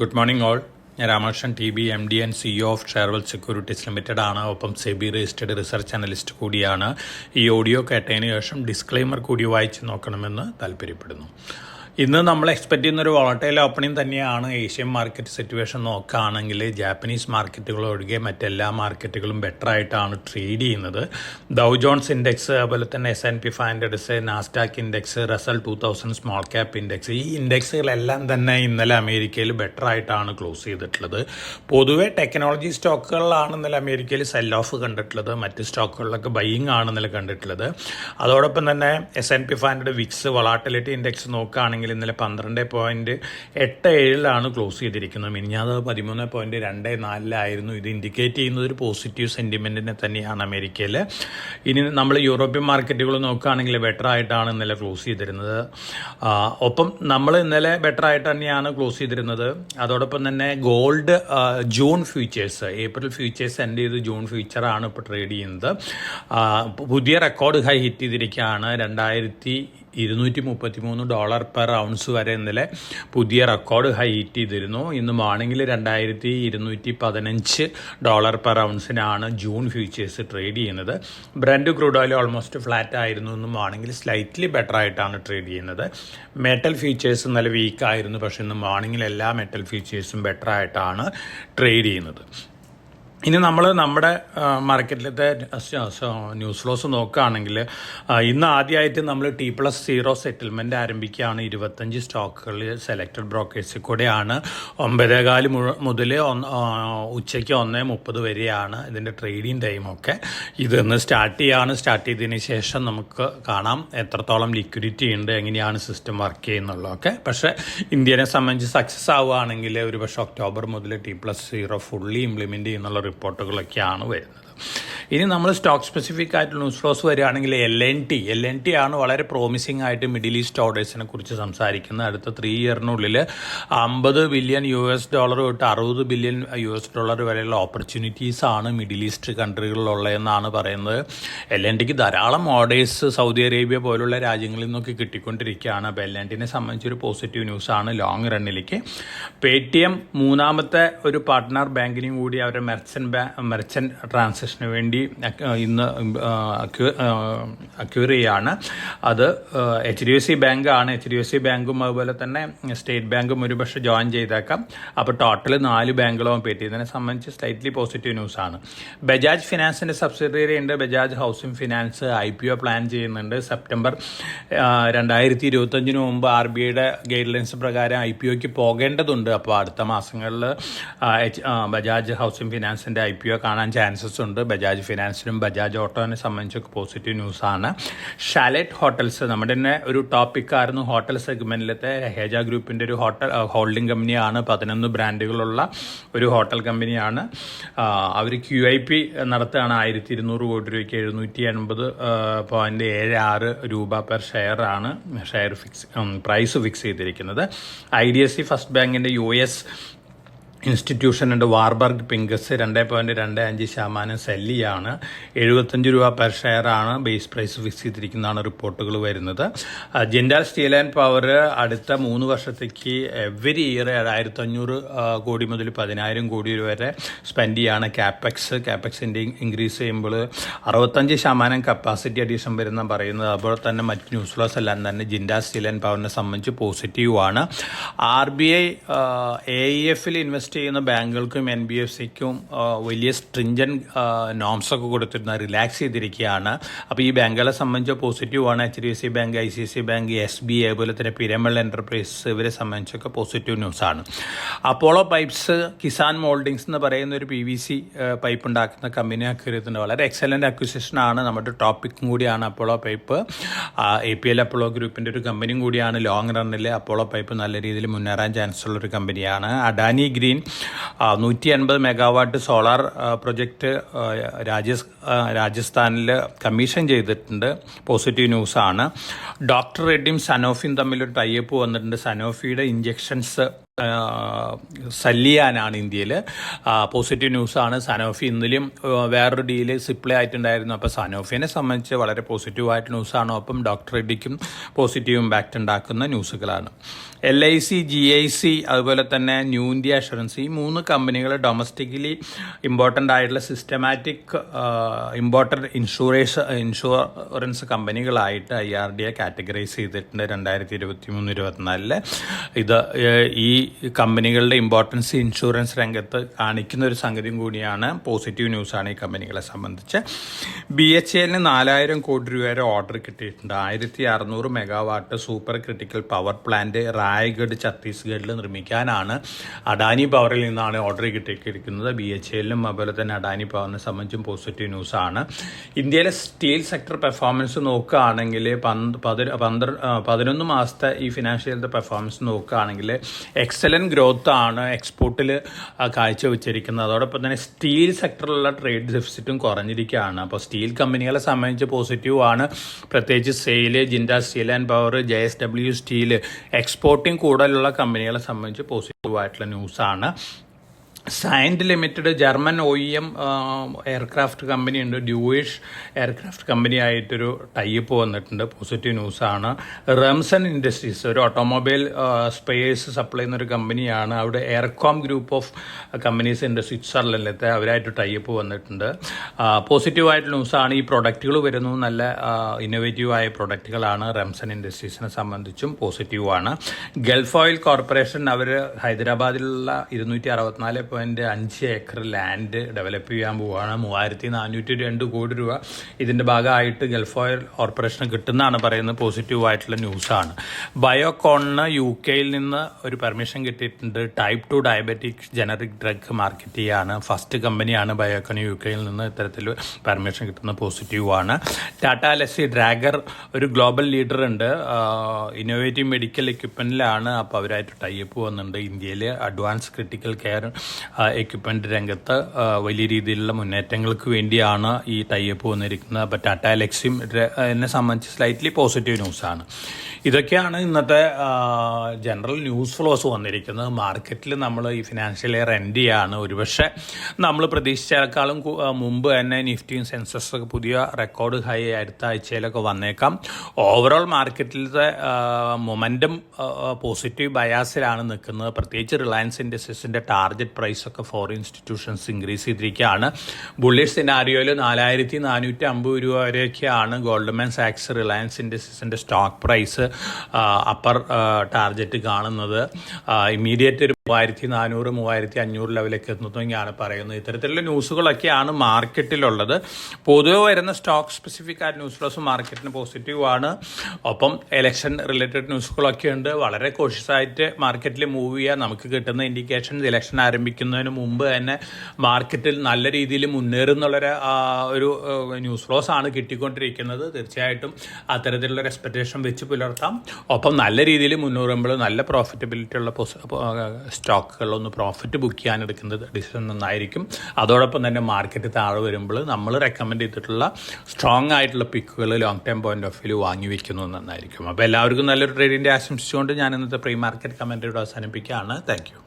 Good morning all. ഞാൻ Ramakrishnan T B M D and CEO of Sharewell securities limited ആണ്. ഒപ്പം SEBI registered research analyst കൂടിയാണ്. ഈ audio കേട്ടതിന് ശേഷം ഡിസ്ക്ലെയിമർ കൂടി വായിച്ച് നോക്കണമെന്ന് താല്പര്യപ്പെടുന്നു. ഇന്ന് നമ്മൾ എക്സ്പെക്ട് ചെയ്യുന്ന ഒരു വോളട്ടൈൽ ഓപ്പണിംഗ് തന്നെയാണ്. ഏഷ്യൻ മാർക്കറ്റ് സിറ്റുവേഷൻ നോക്കുകയാണെങ്കിൽ ജാപ്പനീസ് മാർക്കറ്റുകൾ ഒഴികെ മറ്റെല്ലാ മാർക്കറ്റുകളും ബെറ്റർ ആയിട്ടാണ് ട്രേഡ് ചെയ്യുന്നത്. ഡൗ ജോൺസ് ഇൻഡെക്സ്, അതുപോലെ തന്നെ S&P 500, Nasdaq index, Russell 2000 small cap index, ഈ ഇൻഡെക്സുകളെല്ലാം തന്നെ ഇന്നലെ അമേരിക്കയിൽ ബെറ്റർ ആയിട്ടാണ് ക്ലോസ് ചെയ്തിട്ടുള്ളത്. പൊതുവെ ടെക്നോളജി സ്റ്റോക്കുകളിലാണ് ഇന്നലെ അമേരിക്കയിൽ സെൽ ഓഫ് കണ്ടിട്ടുള്ളത്. മറ്റ് സ്റ്റോക്കുകളിലൊക്കെ ബൈയിങ് ആണ് ഇന്നലെ കണ്ടിട്ടുള്ളത്. അതോടൊപ്പം തന്നെ S&P 500 വിക്സ് വൊളാറ്റിലിറ്റി ഇൻഡെക്സ് നോക്കുകയാണെങ്കിൽ ഇന്നലെ 12.87 ക്ലോസ് ചെയ്തിരിക്കുന്നത്. മിനിഞ്ഞാത് 13.24 ഇത് ഇൻഡിക്കേറ്റ് ചെയ്യുന്നത് ഒരു പോസിറ്റീവ് സെൻറ്റിമെൻറ്റിനെ തന്നെയാണ് അമേരിക്കയിൽ. ഇനി നമ്മൾ യൂറോപ്യൻ മാർക്കറ്റുകൾ നോക്കുകയാണെങ്കിൽ ബെറ്റർ ആയിട്ടാണ് ഇന്നലെ ക്ലോസ് ചെയ്തിരുന്നത്. ഒപ്പം നമ്മൾ ഇന്നലെ ബെറ്റർ ആയിട്ട് തന്നെയാണ് ക്ലോസ് ചെയ്തിരുന്നത്. അതോടൊപ്പം തന്നെ gold June futures, April futures end ചെയ്ത് ജൂൺ ഫ്യൂച്ചറാണ് ഇപ്പോൾ ട്രേഡ് ചെയ്യുന്നത്. പുതിയ റെക്കോർഡ് ഹൈ ഹിറ്റ് ചെയ്തിരിക്കുകയാണ്. $2,233 പെർ ഔൺസ് വരെ ഇന്നലെ പുതിയ റെക്കോർഡ് ഹൈ ഹിറ്റ് ചെയ്തിരുന്നു. ഇന്ന് മോർണിംഗിൽ $2,215 പെർ ഔൺസിനാണ് ജൂൺ ഫ്യൂച്ചേഴ്സ് ട്രേഡ് ചെയ്യുന്നത്. Brent crude oil almost flat ആയിരുന്നു. ഇന്ന് മോർണിംഗിൽ സ്ലൈറ്റ്ലി ബെറ്റർ ആയിട്ടാണ് ട്രേഡ് ചെയ്യുന്നത്. മെറ്റൽ ഫ്യൂച്ചേഴ്സ് ഇന്നലെ വീക്കായിരുന്നു, പക്ഷേ ഇന്ന് മോർണിംഗിൽ എല്ലാ മെറ്റൽ ഫ്യൂച്ചേഴ്സും ബെറ്റർ ആയിട്ടാണ് ട്രേഡ് ചെയ്യുന്നത്. ഇനി നമ്മൾ നമ്മുടെ മാർക്കറ്റിലത്തെ ന്യൂസ് ഫ്ലോസ് നോക്കുകയാണെങ്കിൽ ഇന്ന് ആദ്യമായിട്ട് നമ്മൾ T+0 സെറ്റിൽമെൻറ്റ് ആരംഭിക്കുകയാണ്. 25 സ്റ്റോക്കുകളിൽ സെലക്റ്റഡ് ബ്രോക്കേഴ്സിൽ കൂടെയാണ്. 9:15 മുതൽ ഉച്ചയ്ക്ക് 1:30 വരെയാണ് ഇതിൻ്റെ ട്രേഡിംഗ് ടൈമൊക്കെ. ഇന്ന് സ്റ്റാർട്ട് ചെയ്തതിന് ശേഷം നമുക്ക് കാണാം എത്രത്തോളം ലിക്വിഡിറ്റി ഉണ്ട്, എങ്ങനെയാണ് സിസ്റ്റം വർക്ക് ചെയ്യുന്നുള്ളതൊക്കെ. പക്ഷേ ഇന്ത്യനെ സംബന്ധിച്ച് സക്സസ് ആവുകയാണെങ്കിൽ ഒരുപക്ഷെ ഒക്ടോബർ മുതൽ T+0 ഫുള്ളി ഇംപ്ലിമെൻറ്റ് ചെയ്യുന്നുള്ള റിപ്പോർട്ടുകളൊക്കെയാണ് വരുന്നത്. ഇനി നമ്മൾ സ്റ്റോക്ക് സ്പെസിഫിക് ആയിട്ടുള്ള ന്യൂസ് ഫ്ലോസ് വരികയാണെങ്കിൽ LNT ആണ് വളരെ പ്രോമിസിംഗ് ആയിട്ട് മിഡിൽ ഈസ്റ്റ് ഓർഡേഴ്സിനെ കുറിച്ച് സംസാരിക്കുന്നത്. അടുത്ത 3 ഇയറിനുള്ളിൽ $50 ബില്യൺ തൊട്ട് $60 ബില്യൺ വരെയുള്ള ഓപ്പർച്യൂണിറ്റീസ് ആണ് മിഡിൽ ഈസ്റ്റ് കൺട്രികളിലുള്ളതെന്നാണ് പറയുന്നത്. LNTക്ക് ധാരാളം ഓർഡേഴ്സ് സൗദി അറേബ്യ പോലുള്ള രാജ്യങ്ങളിൽ നിന്നൊക്കെ കിട്ടിക്കൊണ്ടിരിക്കുകയാണ്. അപ്പോൾ LNTനെ സംബന്ധിച്ചൊരു പോസിറ്റീവ് ന്യൂസാണ് ലോങ് റണ്ണിലേക്ക്. പേടിഎം മൂന്നാമത്തെ ഒരു പാർട്ട്ണർ ബാങ്കിനെയും കൂടി അവരുടെ മെർച്ചന്റ് ട്രാൻസാക്ഷന് വേണ്ടി ഇന്ന് അക്യൂർ ചെയ്യാണ്. അത് HDFC ബാങ്കാണ്. HDFC ബാങ്കും അതുപോലെ തന്നെ സ്റ്റേറ്റ് ബാങ്കും ഒരുപക്ഷെ ജോയിൻ ചെയ്തേക്കാം. അപ്പോൾ ടോട്ടൽ 4 ബാങ്കുകളും പേറ്റി. ഇതിനെ സംബന്ധിച്ച് സ്ലൈറ്റ്ലി പോസിറ്റീവ് ന്യൂസാണ്. ബജാജ് ഫിനാൻസിൻ്റെ സബ്സിഡിയറി ഉണ്ട്. Bajaj housing finance IPO plan ചെയ്യുന്നുണ്ട്. സെപ്റ്റംബർ 2025 മുമ്പ് RBIയുടെ ഗൈഡ് ലൈൻസ് പ്രകാരം IPOയ്ക്ക് പോകേണ്ടതുണ്ട്. അപ്പോൾ അടുത്ത മാസങ്ങളിൽ ബജാജ് ഹൗസിംഗ് ഫിനാൻസിൻ്റെ IPO കാണാൻ ചാൻസസ് ഉണ്ട്. ബജാജ് ഫിനാൻസിനും ബജാജ് ഓട്ടോനെ സംബന്ധിച്ചൊക്കെ പോസിറ്റീവ് ന്യൂസാണ്. ഷാലറ്റ് ഹോട്ടൽസ് നമ്മുടെ തന്നെ ഒരു ടോപ്പിക്കായിരുന്നു. ഹോട്ടൽ സെഗ്മെൻറ്റിലത്തെ ഹേജ ഗ്രൂപ്പിൻ്റെ ഒരു ഹോൾഡിംഗ് കമ്പനിയാണ്. 11 ബ്രാൻഡുകളുള്ള ഒരു ഹോട്ടൽ കമ്പനിയാണ്. അവർ QIP നടത്തുകയാണ്. 1,200 കോടി രൂപയ്ക്ക് 780.76 പെർ ഷെയറാണ് പ്രൈസ് ഫിക്സ് ചെയ്തിരിക്കുന്നത്. IDFC ഫസ്റ്റ് ബാങ്കിൻ്റെ US ഇൻസ്റ്റിറ്റ്യൂഷൻ ഉണ്ട്. വാർബർഗ് പിങ്കസ് 2.25% സെല്ലിയാണ്. $75 പെർ ഷെയറാണ് ബേസ് പ്രൈസ് ഫിക്സ് ചെയ്തിരിക്കുന്നതാണ് റിപ്പോർട്ടുകൾ വരുന്നത്. ജിൻഡാൽ സ്റ്റീൽ ആൻഡ് പവർ അടുത്ത 3 വർഷത്തേക്ക് എവറി ഇയർ 1,500 കോടി മുതൽ 10,000 കോടി വരെ സ്പെൻഡ് ചെയ്യാണ്. ക്യാപെക്സിൻ്റെ ഇൻക്രീസ് ചെയ്യുമ്പോൾ 65% കപ്പാസിറ്റി അഡീഷൻ വരുന്ന പറയുന്നത്. അതുപോലെ തന്നെ മറ്റ് ന്യൂസ് ഫ്ലോസ് എല്ലാം തന്നെ ജിൻഡാൽ സ്റ്റീൽ ആൻഡ് പവറിനെ സംബന്ധിച്ച് പോസിറ്റീവാണ്. RBI AIFൽ ഇൻവെസ്റ്റ് ചെയ്യുന്ന ബാങ്കുകൾക്കും NBFCക്കും വലിയ സ്ട്രിഞ്ചൻ നോംസൊക്കെ കൊടുത്തിരുന്ന റിലാക്സ് ചെയ്തിരിക്കുകയാണ്. അപ്പോൾ ഈ ബാങ്കുകളെ സംബന്ധിച്ച് പോസിറ്റീവാണ്. HDFC bank, ICICI bank, SBI അതുപോലെ തന്നെ പിരമൽ എൻ്റർപ്രൈസ് ഇവരെ സംബന്ധിച്ചൊക്കെ പോസിറ്റീവ് ന്യൂസാണ്. അപ്പോളോ പൈപ്സ് കിസാൻ മോൾഡിങ്സ് എന്ന് പറയുന്ന ഒരു PVC പൈപ്പ് ഉണ്ടാക്കുന്ന കമ്പനി അക്വയറിയത്തിൻ്റെ വളരെ എക്സലൻ്റ് അക്വിസിഷനാണ്. നമ്മുടെ ടോപ്പിക്കും കൂടിയാണ് അപ്പോളോ പൈപ്പ്. APL അപ്പോളോ ഗ്രൂപ്പിൻ്റെ ഒരു കമ്പനിയും കൂടിയാണ്. ലോങ് റണ്ണിൽ അപ്പോളോ പൈപ്പ് നല്ല രീതിയിൽ മുന്നേറാൻ ചാൻസ് ഉള്ളൊരു കമ്പനിയാണ്. Adani green 150 megawatt solar project രാജസ്ഥാനിൽ കമ്മീഷൻ ചെയ്തിട്ടുണ്ട്. പോസിറ്റീവ് ന്യൂസാണ്. ഡോക്ടർ റെഡ്ഡിയും സനോഫിയും തമ്മിലൊരു ടൈപ്പ് വന്നിട്ടുണ്ട്. സനോഫിയുടെ ഇഞ്ചെക്ഷൻസ് സല്ലിയാനാണ് ഇന്ത്യയിൽ. പോസിറ്റീവ് ന്യൂസാണ്. സനോഫി ഇന്നലെയും വേറൊരു ഡീല് സിപ്ലേ ആയിട്ടുണ്ടായിരുന്നു. അപ്പോൾ സനോഫിനെ സംബന്ധിച്ച് വളരെ പോസിറ്റീവായിട്ട് ന്യൂസാണ്. ഒപ്പം ഡോക്ടർ റെഡ്ഡിക്കും പോസിറ്റീവ് ഇമ്പാക്റ്റ് ഉണ്ടാക്കുന്ന ന്യൂസുകളാണ്. LIC, GIC, അതുപോലെ തന്നെ ന്യൂ ഇന്ത്യ അഷുറൻസ്, ഈ 3 കമ്പനികൾ ഡൊമസ്റ്റിക്കലി ഇമ്പോർട്ടൻ്റ് ആയിട്ടുള്ള സിസ്റ്റമാറ്റിക് ഇമ്പോർട്ടൻ്റ് ഇൻഷുറൻസ് കമ്പനികളായിട്ട് IRDA കാറ്റഗറൈസ് ചെയ്തിട്ടുണ്ട് 2023-24. ഇത് ഈ കമ്പനികളുടെ ഇമ്പോർട്ടൻസ് ഇൻഷുറൻസ് രംഗത്ത് കാണിക്കുന്ന ഒരു സംഗതിയും കൂടിയാണ്. പോസിറ്റീവ് ന്യൂസാണ് ഈ കമ്പനികളെ സംബന്ധിച്ച്. BHEL 4000 കോടി രൂപ വരെ ഓർഡർ കിട്ടിയിട്ടുണ്ട്. 1600 megawatt super critical power plant Raigarh ഛത്തീസ്ഗഡിൽ നിർമ്മിക്കാനാണ് അഡാനി പവറിൽ നിന്നാണ് ഓർഡർ കിട്ടിയിരിക്കുന്നത്. BHELനും അതുപോലെ തന്നെ അഡാനി പവറിനെ സംബന്ധിച്ചും പോസിറ്റീവ് ന്യൂസാണ്. ഇന്ത്യയിലെ സ്റ്റീൽ സെക്ടർ പെർഫോമൻസ് നോക്കുകയാണെങ്കിൽ 11 മാസത്തെ ഈ ഫിനാൻഷ്യൽ പെർഫോമൻസ് നോക്കുകയാണെങ്കിൽ എക്സലൻറ്റ് ഗ്രോത്ത് ആണ് എക്സ്പോർട്ടിൽ കാഴ്ചവെച്ചിരിക്കുന്നത്. അതോടൊപ്പം തന്നെ സ്റ്റീൽ സെക്ടറിലുള്ള ട്രേഡ് ഡെഫിസിറ്റും കുറഞ്ഞിരിക്കുകയാണ്. അപ്പോൾ സ്റ്റീൽ കമ്പനികളെ സംബന്ധിച്ച് പോസിറ്റീവ് ആണ്. പ്രത്യേകിച്ച് SAIL, Jindal steel and power, JSW steel, exporting കൂടുതലുള്ള കമ്പനികളെ സംബന്ധിച്ച് പോസിറ്റീവായിട്ടുള്ള ന്യൂസാണ്. Cyient limited German OEM aircraft കമ്പനിയുണ്ട്. ഡ്യൂയിഷ് എയർക്രാഫ്റ്റ് കമ്പനി ആയിട്ടൊരു ടൈപ്പ് വന്നിട്ടുണ്ട്. പോസിറ്റീവ് ന്യൂസാണ്. റംസൺ ഇൻഡസ്ട്രീസ് ഒരു ഓട്ടോമൊബൈൽ സ്പേസ് സപ്ലൈ ചെയ്യുന്നൊരു കമ്പനിയാണ്. അവിടെ എയർകോം ഗ്രൂപ്പ് ഓഫ് കമ്പനീസ് ഉണ്ട് സ്വിറ്റ്സർലൻഡിലത്തെ, അവരായിട്ട് ടൈപ്പ് വന്നിട്ടുണ്ട്. പോസിറ്റീവായിട്ടുള്ള ന്യൂസാണ്. ഈ പ്രൊഡക്റ്റുകൾ വരുന്നത് നല്ല ഇന്നോവേറ്റീവായ പ്രൊഡക്റ്റുകളാണ്. റംസൺ ഇൻഡസ്ട്രീസിനെ സംബന്ധിച്ചും പോസിറ്റീവാണ്. ഗൾഫ് ഓയിൽ കോർപ്പറേഷൻ അവർ ഹൈദരാബാദിലുള്ള 264.5 ഏക്കർ ലാൻഡ് ഡെവലപ്പ് ചെയ്യാൻ പോവുകയാണ്. 3402 കോടി രൂപ ഇതിൻ്റെ ഭാഗമായിട്ട് ഗൾഫ് ഓയിൽ കോർപ്പറേഷന് കിട്ടുന്നതാണ് പറയുന്നത്. പോസിറ്റീവായിട്ടുള്ള ന്യൂസാണ്. ബയോകോണിന് UK നിന്ന് ഒരു പെർമിഷൻ കിട്ടിയിട്ടുണ്ട്. Type 2 diabetic generic drug market ചെയ്യാണ്. ഫസ്റ്റ് കമ്പനിയാണ് ബയോകോൺ UK നിന്ന് ഇത്തരത്തിൽ പെർമിഷൻ കിട്ടുന്ന. പോസിറ്റീവാണ്. ടാറ്റ എൽഎസ്സി ഡ്രാഗർ ഒരു ഗ്ലോബൽ ലീഡർ ഉണ്ട്. ഇന്നോവേറ്റീവ് മെഡിക്കൽ എക്യുപ്മെൻറ്റിലാണ്. അപ്പോൾ അവരായിട്ട് ടൈപ്പ് വന്നിട്ടുണ്ട്. ഇന്ത്യയിൽ അഡ്വാൻസ് ക്രിട്ടിക്കൽ കെയർ എക്യുപ്മെൻറ്റ് രംഗത്ത് വലിയ രീതിയിലുള്ള മുന്നേറ്റങ്ങൾക്ക് വേണ്ടിയാണ് ഈ ടൈപ്പ് വന്നിരിക്കുന്നത്. അപ്പോൾ ടാറ്റ എൽഎക്സിയും എന്നെ സംബന്ധിച്ച് സ്ലൈറ്റ്ലി പോസിറ്റീവ് ന്യൂസാണ്. ഇതൊക്കെയാണ് ഇന്നത്തെ ജനറൽ ന്യൂസ് ഫ്ലോസ് വന്നിരിക്കുന്നത്. മാർക്കറ്റിൽ നമ്മൾ ഈ ഫിനാൻഷ്യൽ ഇയർ എൻഡ് ചെയ്യാണ്. ഒരുപക്ഷെ നമ്മൾ പ്രതീക്ഷിച്ചേക്കാളും മുമ്പ് തന്നെ നിഫ്റ്റിയും സെൻസസൊക്കെ പുതിയ റെക്കോർഡ് ഹൈ അടുത്ത ആഴ്ചയിലൊക്കെ വന്നേക്കാം. ഓവറോൾ മാർക്കറ്റിലത്തെ മൊമെൻറ്റം പോസിറ്റീവ് ബയാസിലാണ് നിൽക്കുന്നത്. പ്രത്യേകിച്ച് റിലയൻസ് ഇൻഡസ്ട്രീസിൻ്റെ ടാർഗറ്റ് പ്രൈസൊക്കെ ഫോറിൻ ഇൻസ്റ്റിറ്റ്യൂഷൻസ് ഇൻക്രീസ് ചെയ്തിരിക്കുകയാണ്. ബുള്ളിഷ് സിനാരിയോയിൽ 4450 രൂപ വരെയൊക്കെയാണ് ഗോൾഡ്മാൻ സാക്സ് റിലയൻസ് ഇൻഡസ്ട്രീസിൻ്റെ സ്റ്റോക്ക് പ്രൈസ് അപ്പർ ടാർഗറ്റ് കാണുന്നത്. ഇമ്മീഡിയറ്റ് ഒരു 3400, 3500 ലെവലിലേക്ക് എത്തുന്നതെന്നാണ് പറയുന്നത്. ഇത്തരത്തിലുള്ള ന്യൂസുകളൊക്കെയാണ് മാർക്കറ്റിലുള്ളത്. പൊതുവെ വരുന്ന സ്റ്റോക്ക് സ്പെസിഫിക് ആയിട്ട് ന്യൂസ് ഫ്ലോസ് മാർക്കറ്റിന് പോസിറ്റീവാണ്. ഒപ്പം എലക്ഷൻ റിലേറ്റഡ് ന്യൂസുകളൊക്കെ ഉണ്ട്. വളരെ കോഷ്യസായിട്ട് മാർക്കറ്റിൽ മൂവ് ചെയ്യുക. നമുക്ക് കിട്ടുന്ന ഇൻഡിക്കേഷൻസ് ഇലക്ഷൻ ആരംഭിക്കുന്നതിന് മുമ്പ് തന്നെ മാർക്കറ്റിൽ നല്ല രീതിയിൽ മുന്നേറുന്നുള്ളൊരു ഒരു ന്യൂസ് ഫ്ലോസ് ആണ് കിട്ടിക്കൊണ്ടിരിക്കുന്നത്. തീർച്ചയായിട്ടും അത്തരത്തിലുള്ള എക്സ്പെക്റ്റേഷൻ വെച്ച് പുലർത്താം. ഒപ്പം നല്ല രീതിയിൽ മുന്നേറുമ്പോൾ നല്ല പ്രോഫിറ്റബിലിറ്റി ഉള്ള സ്റ്റോക്കുകളിലൊന്ന് പ്രോഫിറ്റ് ബുക്ക് ചെയ്യാനെടുക്കുന്നത് ഡിസിഷൻ നന്നായിരിക്കും. അതോടൊപ്പം തന്നെ മാർക്കറ്റ് താഴെ വരുമ്പോൾ നമ്മൾ റെക്കമെൻഡ് ചെയ്തിട്ടുള്ള സ്ട്രോങ് ആയിട്ടുള്ള പിക്കുകൾ long time point of view വാങ്ങി വയ്ക്കുന്നത് നന്നായിരിക്കും. അപ്പോൾ എല്ലാവർക്കും നല്ലൊരു ട്രേഡിൻ്റെ ആശംസിച്ചുകൊണ്ട് ഞാൻ ഇന്നത്തെ പ്രീ മാർക്കറ്റ് കമൻറ്ററിയോട് അവസാനിപ്പിക്കുകയാണ്. Thank you.